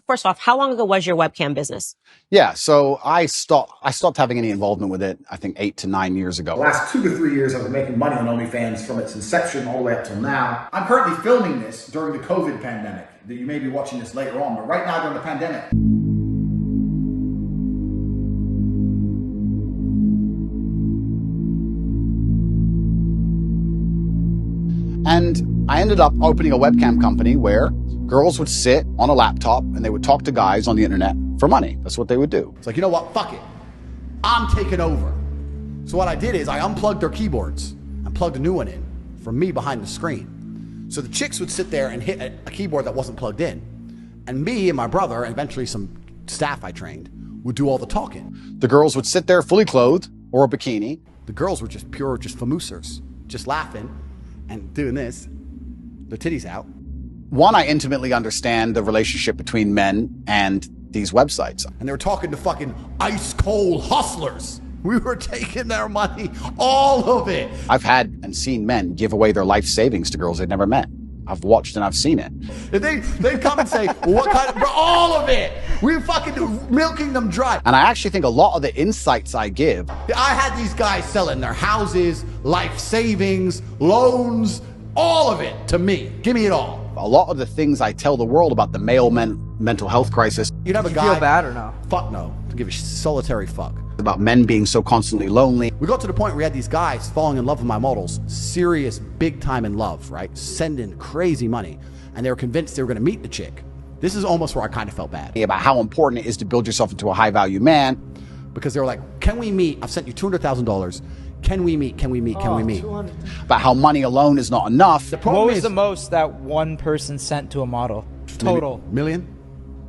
First off, how long ago was your webcam business? Yeah, so I stopped having any involvement with it, I think 8 to 9 years ago. The last 2 to 3 years I've been making money on OnlyFans from its inception all the way up till now. I'm currently filming this during the COVID pandemic. You may be watching this later on, but right now during the pandemic. And I ended up opening a webcam company where girls would sit on a laptop and they would talk to guys on the internet for money. That's what they would do. It's like, you know what? Fuck it. I'm taking over. So what I did is I unplugged their keyboards and plugged a new one in from me behind the screen. So the chicks would sit there and hit a keyboard that wasn't plugged in. And me and my brother, and eventually some staff I trained, would do all the talking. The girls would sit there fully clothed or a bikini. The girls were just pure, just famoosers, just laughing and doing this, their titties out. One, I intimately understand the relationship between men and these websites. And they were talking to fucking ice cold hustlers. We were taking their money, all of it. I've had and seen men give away their life savings to girls they'd never met. I've watched and I've seen it. They'd come and say, well, what kind of, bro, all of it. We were fucking milking them dry. And I actually think a lot of the insights I give. I had these guys selling their houses, life savings, loans, all of it to me. Give me it all. A lot of the things I tell the world about the male mental health crisis. You'd have a guy. Feel bad or no? Fuck no. To give a solitary fuck. About men being so constantly lonely. We got to the point where we had these guys falling in love with my models. Serious, big time in love, right? Sending crazy money. And they were convinced they were going to meet the chick. This is almost where I kind of felt bad. About how important it is to build yourself into a high value man. Because they were like, can we meet? I've sent you $200,000. Can we meet? Can we meet? Can we meet? About how money alone is not enough. What was the most that one person sent to a model? Total. Million?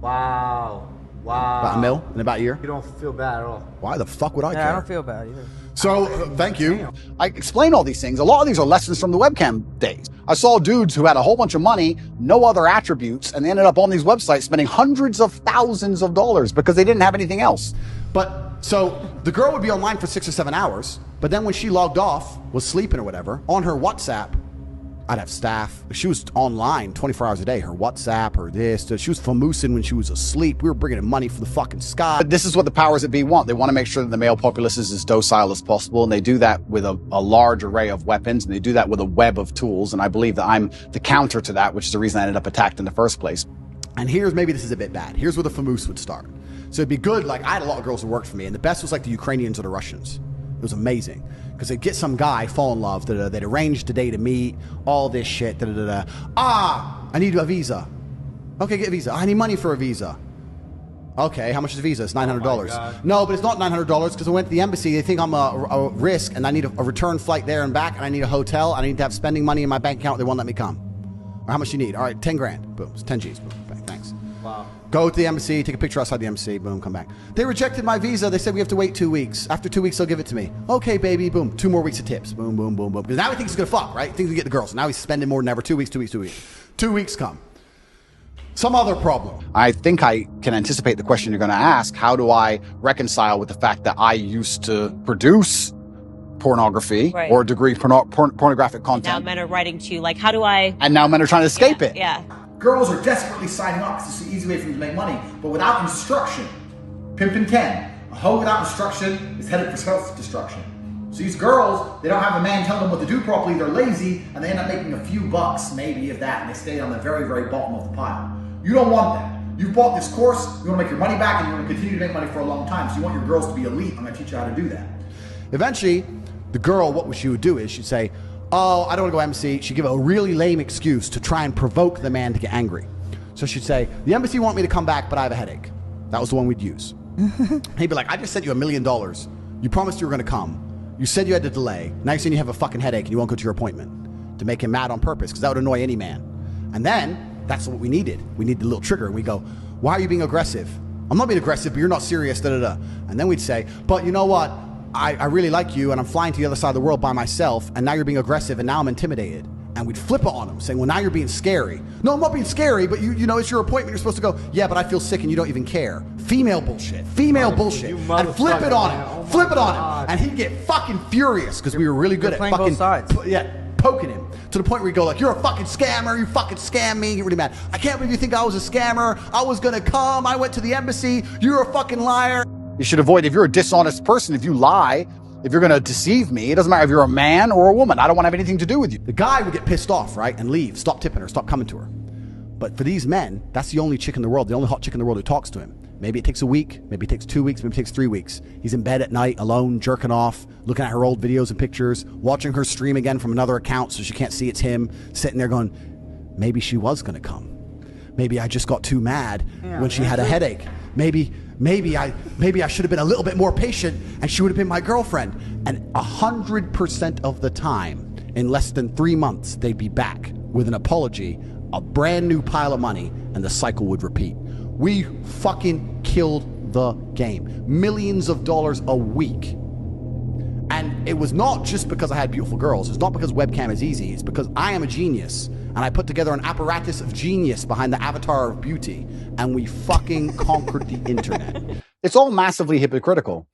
Wow. Wow. About a mil in about a year? You don't feel bad at all. Why the fuck would I care? Yeah, I don't feel bad either. So, thank you. I explain all these things. A lot of these are lessons from the webcam days. I saw dudes who had a whole bunch of money, no other attributes, and they ended up on these websites spending hundreds of thousands of dollars because they didn't have anything else. But, so, the girl would be online for 6 or 7 hours, but then when she logged off, was sleeping or whatever, on her WhatsApp, I'd have staff. She was online 24 hours a day. Her WhatsApp, her this. She was famoosing when she was asleep. We were bringing in money from the fucking sky. But this is what the powers that be want. They want to make sure that the male populace is as docile as possible, and they do that with a large array of weapons, and they do that with a web of tools, and I believe that I'm the counter to that, which is the reason I ended up attacked in the first place. And here's, maybe this is a bit bad. Here's where the famoose would start. So it'd be good, like, I had a lot of girls who worked for me, and the best was like the Ukrainians or the Russians. It was amazing. Because they'd get some guy, fall in love, they'd arrange the day to meet, all this shit, Ah, I need a visa. Okay, get a visa. I need money for a visa. Okay, how much is a visa? It's $900. No, but it's not $900 because I went to the embassy. They think I'm a risk, and I need a return flight there and back, and I need a hotel. I need to have spending money in my bank account. They won't let me come. Or how much you need? All right, 10 grand. Boom, it's 10 G's. Boom, bang, thanks. Wow. Go to the embassy, take a picture outside the embassy, boom, come back. They rejected my visa. They said we have to wait 2 weeks. After 2 weeks, they'll give it to me. Okay, baby, boom. 2 more weeks of tips. Boom, boom, boom, boom. Because now he thinks he's going to fuck, right? He thinks he get the girls. So now he's spending more than ever. 2 weeks, 2 weeks, 2 weeks. 2 weeks come. Some other problem. I think I can anticipate the question you're going to ask. How do I reconcile with the fact that I used to produce pornography or degree pornographic content? Now men are writing to you, like, how do I... And now men are trying to escape it. Yeah. Girls are desperately signing up because it's the easy way for them to make money, but without instruction. Pimpin' Ken. A hoe without instruction is headed for self-destruction. So these girls, they don't have a man telling them what to do properly, they're lazy, and they end up making a few bucks, maybe, if that, and they stay on the very, very bottom of the pile. You don't want that. You've bought this course, you want to make your money back, and you want to continue to make money for a long time, so you want your girls to be elite. I'm going to teach you how to do that. Eventually, the girl, what she would do is she'd say, oh, I don't want to go embassy. She'd give a really lame excuse to try and provoke the man to get angry. So she'd say, the embassy want me to come back, but I have a headache. That was the one we'd use. He'd be like, I just sent you $1 million. You promised you were going to come. You said you had to delay. Now you're saying you have a fucking headache and you won't go to your appointment. To make him mad on purpose, because that would annoy any man. And then, that's what we needed. We needed a little trigger. And we go, why are you being aggressive? I'm not being aggressive, but you're not serious, da-da-da. And then we'd say, but you know what? I really like you, and I'm flying to the other side of the world by myself, and now you're being aggressive, and now I'm intimidated. And we'd flip it on him, saying, well, now you're being scary. No, I'm not being scary, but you know, it's your appointment. You're supposed to go, yeah, but I feel sick, and you don't even care. Female bullshit. Female bullshit. And flip it on him. Flip it on him. And he'd get fucking furious, because we were really good at playing fucking... both sides. poking him to the point where you go like, you're a fucking scammer, you fucking scam me, get really mad. I can't believe you think I was a scammer, I was gonna come, I went to the embassy, you're a fucking liar. You should avoid, if you're a dishonest person, if you lie, if you're gonna deceive me, it doesn't matter if you're a man or a woman, I don't want to have anything to do with you. The guy would get pissed off, right, and leave, stop tipping her, stop coming to her. But for these men, that's the only chick in the world, the only hot chick in the world who talks to him. Maybe it takes a week, maybe it takes 2 weeks, maybe it takes 3 weeks. He's in bed at night, alone, jerking off, looking at her old videos and pictures, watching her stream again from another account so she can't see it's him, sitting there going, maybe she was gonna come. Maybe I just got too mad when she had a headache. Maybe I should have been a little bit more patient and she would have been my girlfriend. And 100% of the time, in less than 3 months, they'd be back with an apology, a brand new pile of money, and the cycle would repeat. We fucking killed the game. Millions of dollars a week. And it was not just because I had beautiful girls. It's not because webcam is easy. It's because I am a genius. And I put together an apparatus of genius behind the avatar of beauty. And we fucking conquered the internet. It's all massively hypocritical.